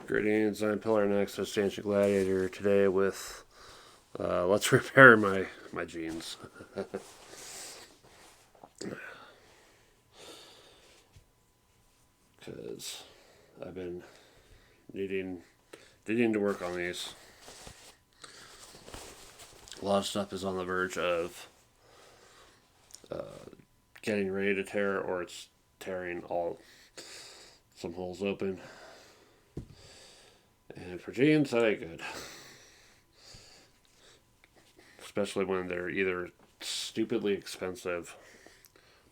Greetings, I'm Pillar Next, Ancient Gladiator, today with let's repair my jeans. Because I've been needing, needing to work on these. A lot of stuff is on the verge of getting ready to tear, or it's tearing some holes open. And for jeans, that ain't good. Especially when they're either stupidly expensive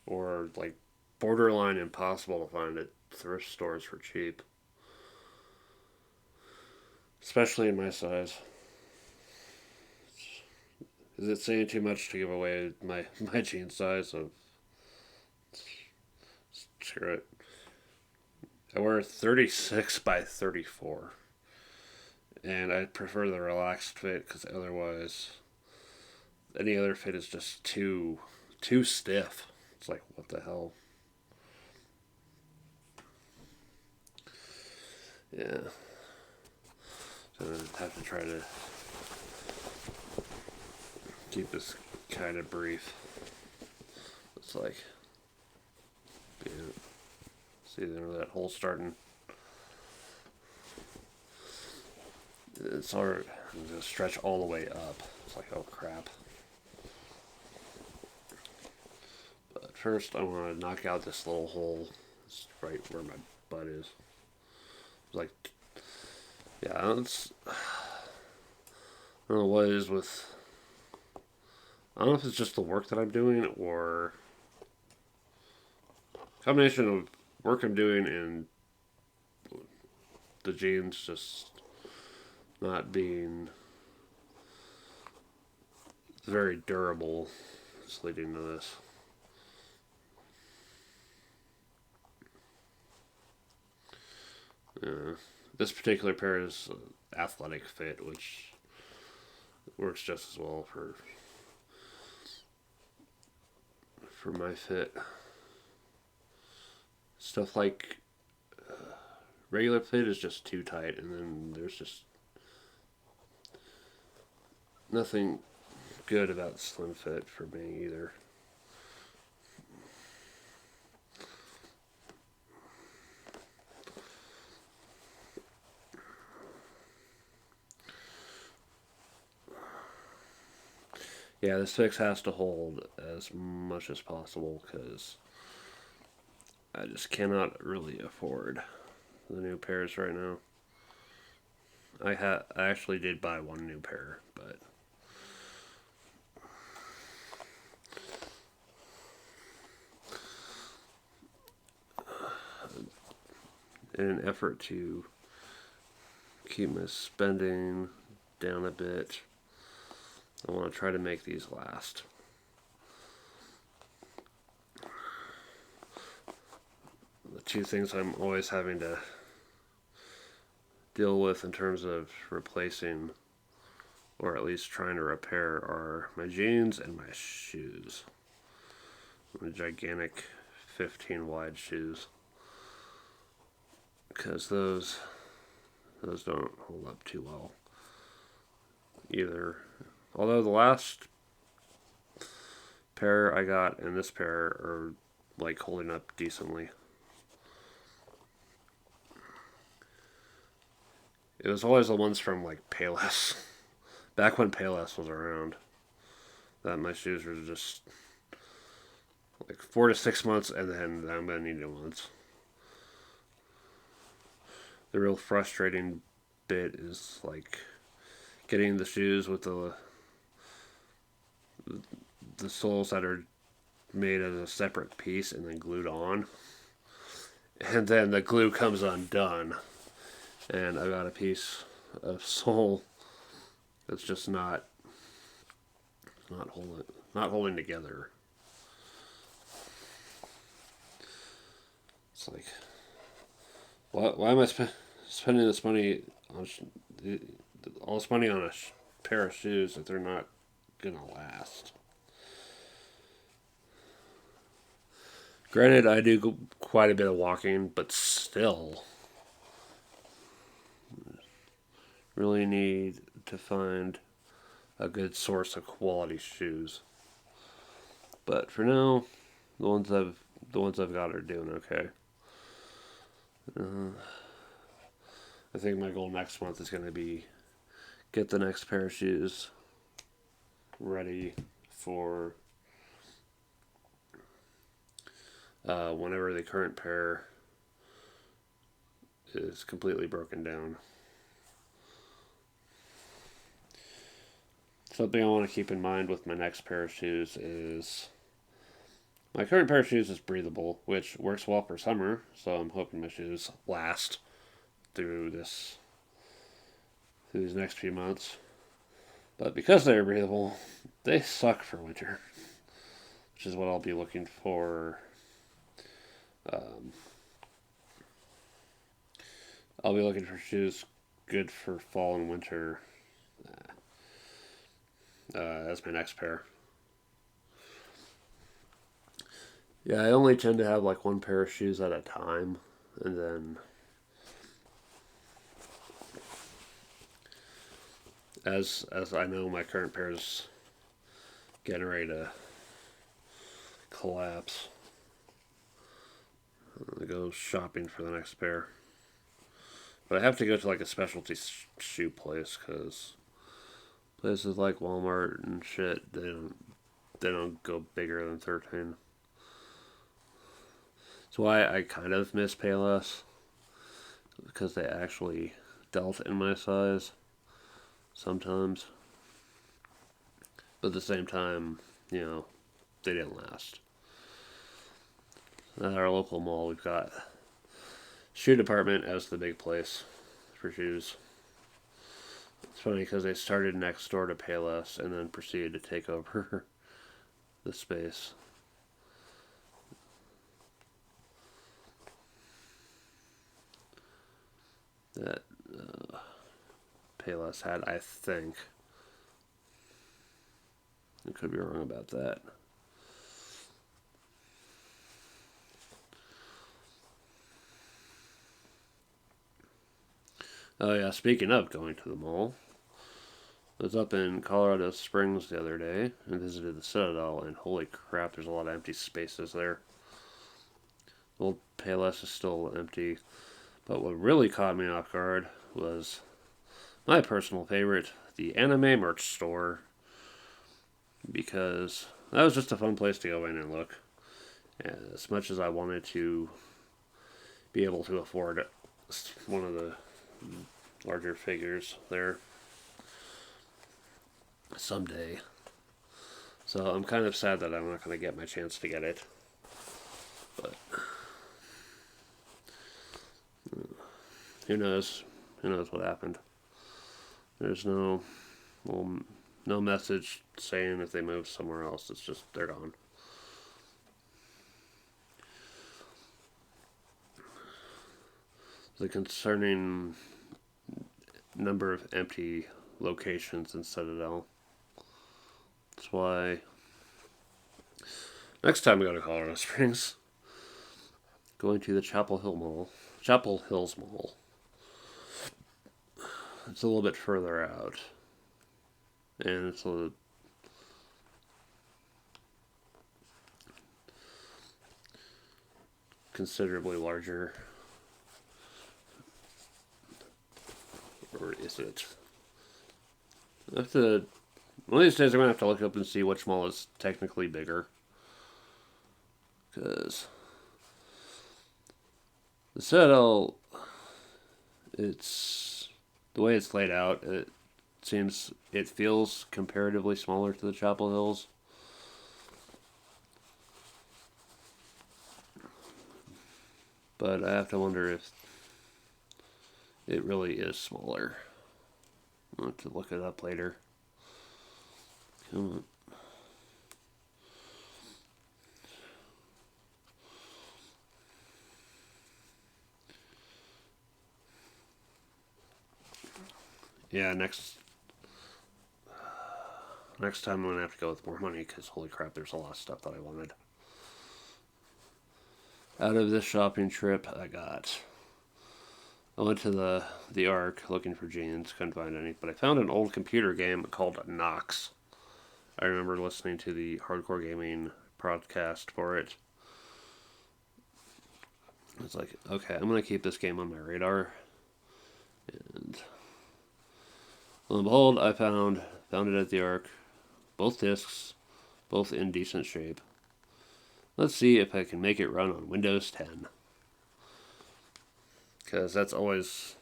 or like borderline impossible to find at thrift stores for cheap. Especially in my size. Is it saying too much to give away my jean size? Of screw it. I wear 36 by 34, and I prefer the relaxed fit because otherwise, any other fit is just too stiff. It's like, what the hell? Yeah. So I have to try to keep this kind of brief. It's like, yeah. See there, that hole starting. It's already going to stretch all the way up. It's like, oh crap. But first, I want to knock out this little hole. It's right where my butt is. It's like, yeah, it's. I don't know what it is with. I don't know if it's just the work that I'm doing or combination of work I'm doing and the jeans just not being very durable is leading to this. This particular pair is athletic fit, which works just as well for my fit. Stuff like regular fit is just too tight, and then there's just nothing good about slim fit for me either. Yeah, this fix has to hold as much as possible because I just cannot really afford the new pairs right now. I actually did buy one new pair, but in an effort to keep my spending down a bit, I want to try to make these last. The two things I'm always having to deal with in terms of replacing or at least trying to repair are my jeans and my shoes. My gigantic 15 wide shoes. Because those don't hold up too well either. Although the last pair I got and this pair are like holding up decently. It was always the ones from like Payless. Back when Payless was around. That my shoes were just like 4 to 6 months and then I'm gonna need new ones. The real frustrating bit is like getting the shoes with the soles that are made as a separate piece and then glued on. And then the glue comes undone. And I got a piece of sole that's just not holding together. It's like, why am I spending this money on all this money on a pair of shoes if they're not gonna last? Granted, I do quite a bit of walking, but still, really need to find a good source of quality shoes. But for now, the ones I've got are doing okay. Uh, I think my goal next month is going to be get the next pair of shoes ready for whenever the current pair is completely broken down. Something I want to keep in mind with my next pair of shoes is my current pair of shoes is breathable, which works well for summer, so I'm hoping my shoes last through these next few months. But because they're breathable, they suck for winter, which is what I'll be looking for. Um, I'll be looking for shoes good for fall and winter as my next pair. Yeah, I only tend to have like one pair of shoes at a time, and then as I know my current pair is getting ready to collapse, I'm gonna go shopping for the next pair. But I have to go to like a specialty shoe place because places like Walmart and shit they don't go bigger than 13. That's why I kind of miss Payless because they actually dealt in my size sometimes. But at the same time, they didn't last. At our local mall, we've got shoe department as the big place for shoes. It's funny because they started next door to Payless and then proceeded to take over the space. That Payless had, I think. I could be wrong about that. Oh yeah, speaking of going to the mall, I was up in Colorado Springs the other day and visited the Citadel, and holy crap, there's a lot of empty spaces there. Old Payless is still empty, but what really caught me off guard was my personal favorite, the anime merch store, because that was just a fun place to go in and look. And as much as I wanted to be able to afford one of the larger figures there someday. So I'm kind of sad that I'm not going to get my chance to get it. But who knows? Who knows what happened? There's no message saying if they moved somewhere else. It's just they're gone. The concerning number of empty locations in Citadel. That's why next time we go to Colorado Springs, going to the Chapel Hills Mall. It's a little bit further out, and it's a considerably larger. Or is it? I have to. One of these days, I'm gonna have to look up and see which mall is technically bigger, because the Citadel, it's the way it's laid out. It feels comparatively smaller to the Chapel Hills. But I have to wonder if it really is smaller. I'll have to look it up later. Come on. Yeah, next time I'm gonna have to go with more money because holy crap, there's a lot of stuff that I wanted. Out of this shopping trip, I got I went to the Ark looking for jeans, couldn't find any, but I found an old computer game called Nox. I remember listening to the Hardcore Gaming podcast for it. It's like, okay, I'm gonna keep this game on my radar, and lo and behold, I found it at the Ark, both discs, both in decent shape. Let's see if I can make it run on Windows 10. Because that's always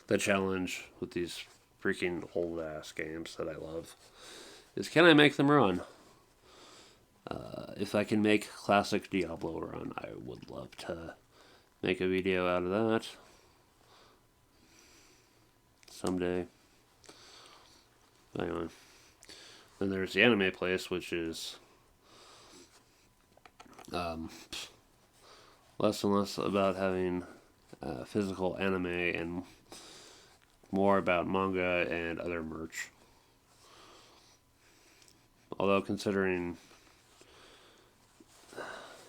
the challenge with these freaking old ass games that I love. Is can I make them run? If I can make classic Diablo run, I would love to make a video out of that someday. Anyway, then there's the anime place, which is less and less about having physical anime and more about manga and other merch. Although considering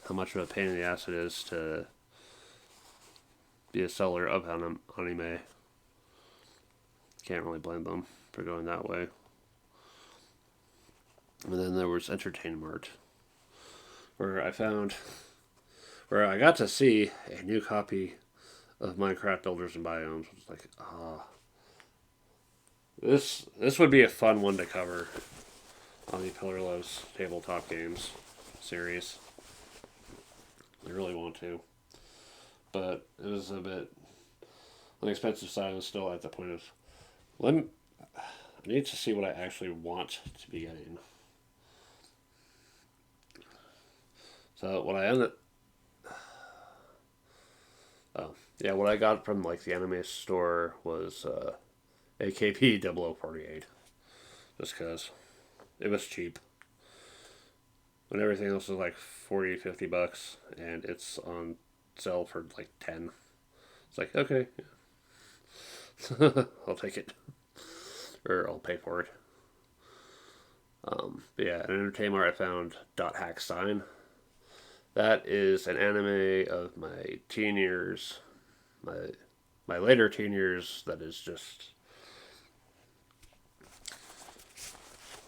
how much of a pain in the ass it is to be a seller of anime, can't really blame them for going that way. And then there was Entertainment, where I got to see a new copy of Minecraft Builders and Biomes. It's like, this would be a fun one to cover on the Pillar Loves tabletop games series. I really want to, but it was a bit on the expensive side. I was still at the point of I need to see what I actually want to be getting. So what I ended, what I got from like the anime store was AKB 0048, just because it was cheap. When everything else was like 40, $50, and it's on sale for like 10. It's like, okay, yeah. I'll take it, or I'll pay for it. But yeah, in Entertainment I found Dot Hack Sign. That is an anime of my teen years, my later teen years. That is just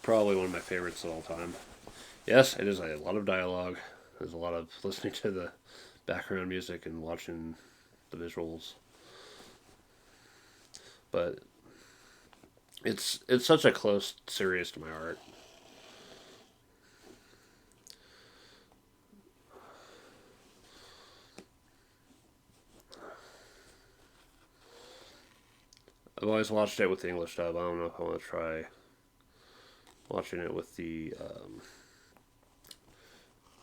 probably one of my favorites of all time. Yes, it is a lot of dialogue. There's a lot of listening to the background music and watching the visuals. But it's such a close series to my heart. I've always watched it with the English dub. I don't know if I want to try watching it with the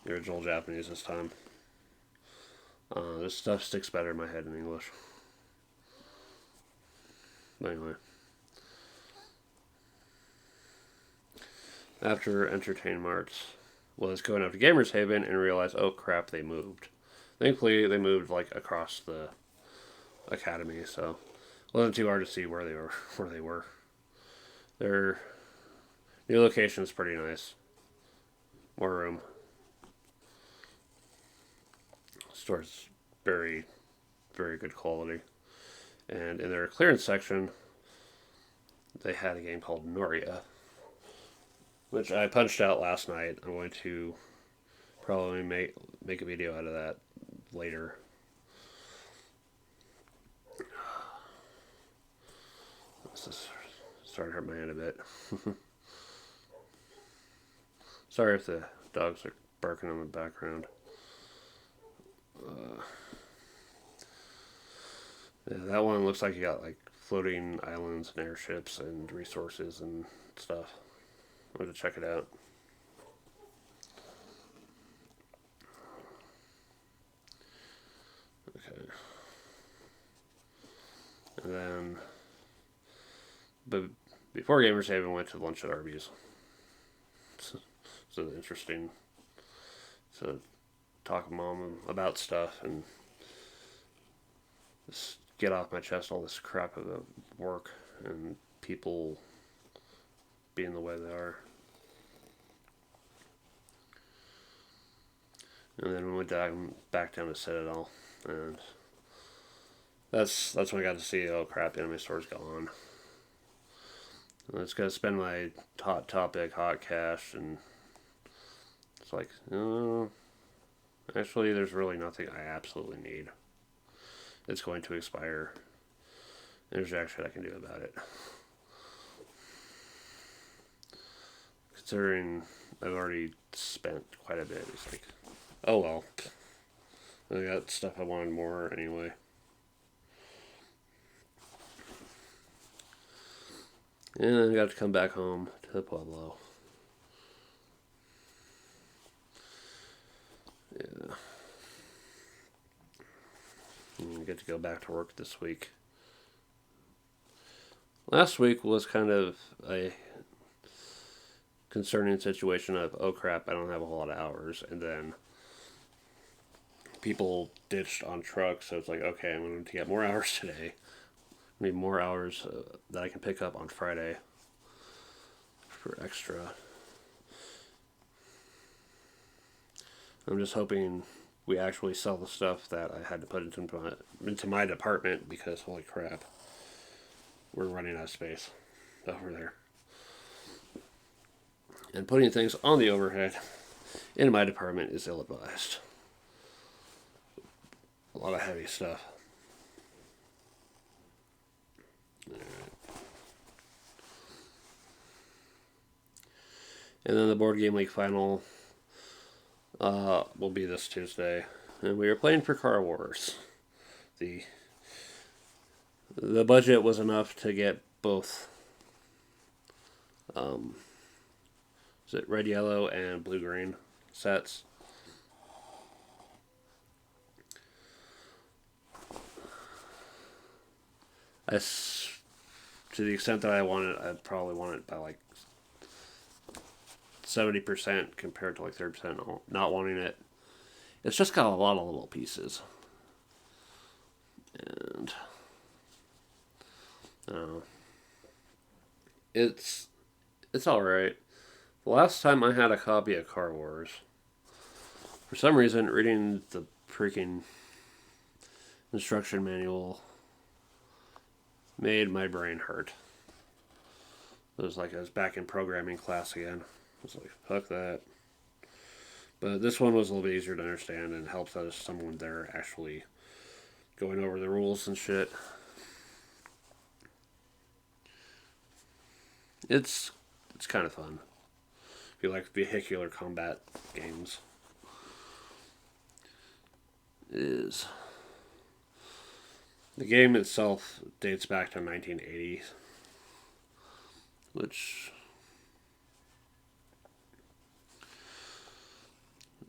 original Japanese this time. This stuff sticks better in my head in English. But anyway. After Entertainment was going up to Gamers Haven and realized, oh crap, they moved. Thankfully, they moved like across the academy, so it wasn't too hard to see where they were. Their new location is pretty nice. More room. Store's very, very good quality. And in their clearance section, they had a game called Noria, which I punched out last night. I'm going to probably make a video out of that later. This is starting to hurt my hand a bit. Sorry if the dogs are barking in the background. Yeah, that one looks like you got like floating islands and airships and resources and stuff. I'm going to check it out. Okay. And then, but before Gamers Haven, went to lunch at Arby's. So interesting to talk to mom about stuff and just get off my chest all this crap about work and people being the way they are. And then we went back down to Citadel, and That's when I got to see, oh crap, Anime Store's gone. I was gonna spend my hot topic, hot cash, and it's like, actually, there's really nothing I absolutely need. It's going to expire. There's jack shit I can do about it. Considering I've already spent quite a bit, it's like, oh well. I got stuff I wanted more anyway. And I got to come back home to Pueblo. Yeah. And I get to go back to work this week. Last week was kind of a concerning situation of, oh crap, I don't have a whole lot of hours. And then people ditched on trucks, so it's like, okay, I'm going to get more hours today. I need more hours that I can pick up on Friday for extra. I'm just hoping we actually sell the stuff that I had to put into my department, because holy crap, we're running out of space over there. And putting things on the overhead in my department is ill advised. A lot of heavy stuff. And then the Board Game League final will be this Tuesday. And we are playing for Car Wars. The budget was enough to get both is it red, yellow, and blue, green sets. To the extent that I want it, I'd probably want it by like 70% compared to like 30% not wanting it. It's just got a lot of little pieces. And it's alright. The last time I had a copy of Car Wars, for some reason, reading the freaking instruction manual made my brain hurt. It was like I was back in programming class again. I was like, fuck that. But this one was a little bit easier to understand and helps that there's someone there actually going over the rules and shit. It's kind of fun. If you like vehicular combat games. Is the game itself dates back to 1980, which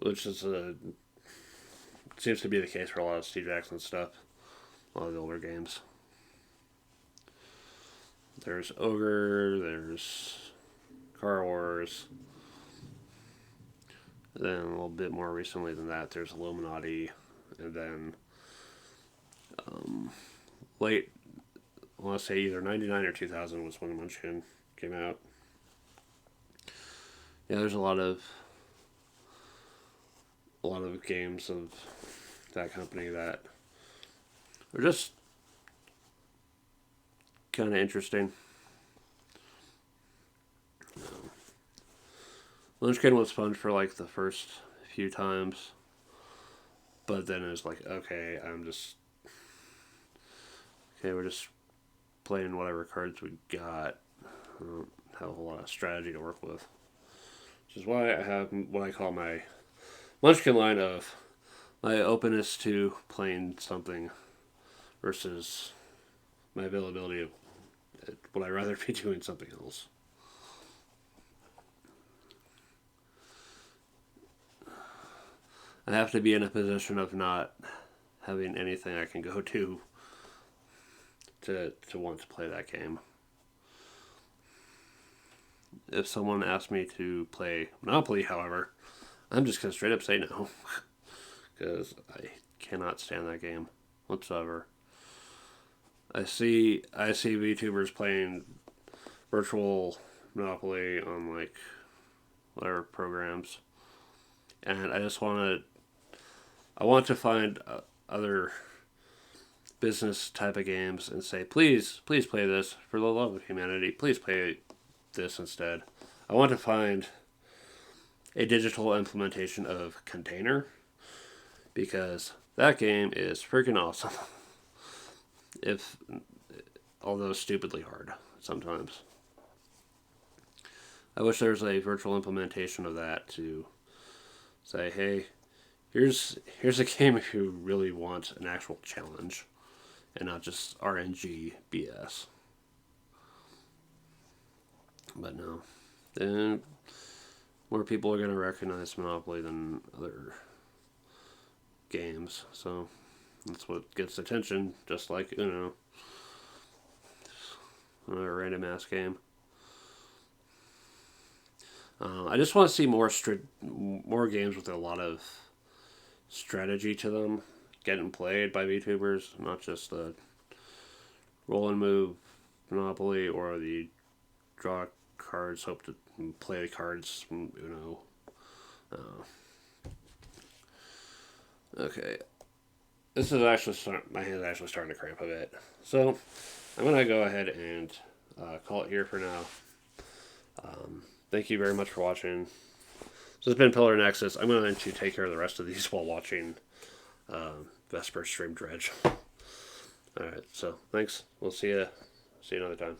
is seems to be the case for a lot of Steve Jackson stuff, a lot of the older games. There's Ogre, there's Car Wars, then a little bit more recently than that, there's Illuminati, and then late, I want to say either 99 or 2000 was when Munchkin came out. Yeah, there's a lot of games of that company that are just kind of interesting. Munchkin was fun for like the first few times, but then it was like, okay, we're just playing whatever cards we got. I don't have a whole lot of strategy to work with, which is why I have what I call my Munchkin line of my openness to playing something versus my availability of would I rather be doing something else. I have to be in a position of not having anything I can go to want to play that game. If someone asks me to play Monopoly, however, I'm just going to straight up say no. Because I cannot stand that game whatsoever. I see VTubers playing virtual Monopoly on like whatever programs, and I want to find other business type of games and say, please play this for the love of humanity. Please play this instead. I want to find a digital implementation of Container because that game is freaking awesome. If although stupidly hard sometimes. I wish there was a virtual implementation of that to say, hey, here's a game if you really want an actual challenge and not just RNG BS. But no. Then more people are going to recognize Monopoly than other games. So that's what gets attention, just like Uno. Another random ass game. I just want to see more games with a lot of strategy to them getting played by VTubers, not just the roll and move Monopoly or the draw cards, hope to play the cards from Uno. Okay. This is actually my hand's actually starting to cramp a bit. So I'm going to go ahead and call it here for now. Thank you very much for watching. So it's been Pillar Nexus. I'm going to take care of the rest of these while watching Vesper stream Dredge. Alright, so thanks. We'll see you another time.